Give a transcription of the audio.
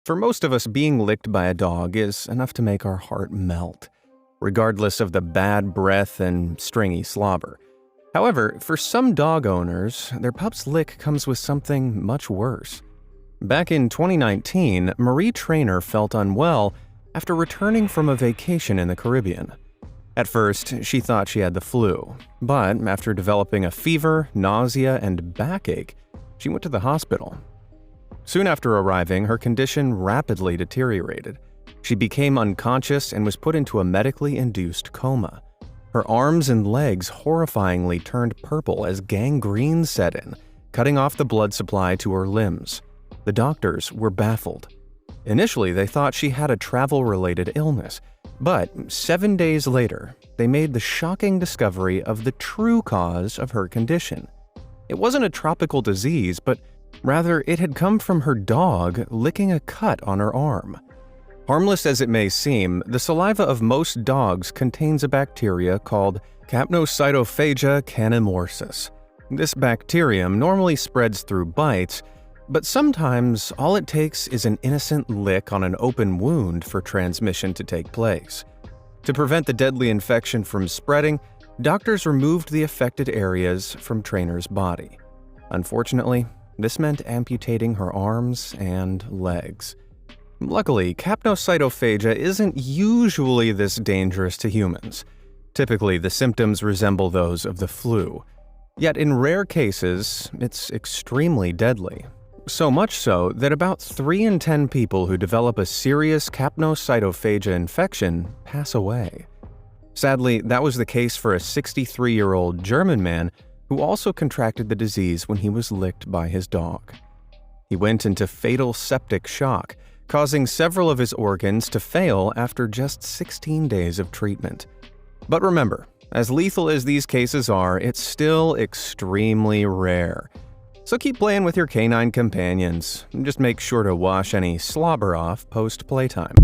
For most of us, being licked by a dog is enough to make our heart melt, regardless of the bad breath and stringy slobber. However, for some dog owners, their pup's lick comes with something much worse. Back in 2019, Marie Traynor felt unwell after returning from a vacation in the Caribbean. At first, she thought she had the flu, but after developing a fever, nausea, and backache, she went to the hospital. Soon after arriving, her condition rapidly deteriorated. She became unconscious and was put into a medically induced coma. Her arms and legs horrifyingly turned purple as gangrene set in, cutting off the blood supply to her limbs. The doctors were baffled. Initially, they thought she had a travel-related illness, but 7 days later, they made the shocking discovery of the true cause of her condition. It wasn't a tropical disease, but rather it had come from her dog licking a cut on her arm. Harmless as it may seem, the saliva of most dogs contains a bacteria called Capnocytophaga canimorsus. This bacterium normally spreads through bites, but sometimes all it takes is an innocent lick on an open wound for transmission to take place. To prevent the deadly infection from spreading, doctors removed the affected areas from Traynor's body. Unfortunately, this meant amputating her arms and legs. Luckily, capnocytophaga isn't usually this dangerous to humans. Typically, the symptoms resemble those of the flu. Yet in rare cases, it's extremely deadly. So much so that about 3 in 10 people who develop a serious capnocytophaga infection pass away. Sadly, that was the case for a 63-year-old German man who also contracted the disease when he was licked by his dog. He went into fatal septic shock, causing several of his organs to fail after just 16 days of treatment. But remember, as lethal as these cases are, it's still extremely rare. So keep playing with your canine companions, and just make sure to wash any slobber off post-playtime.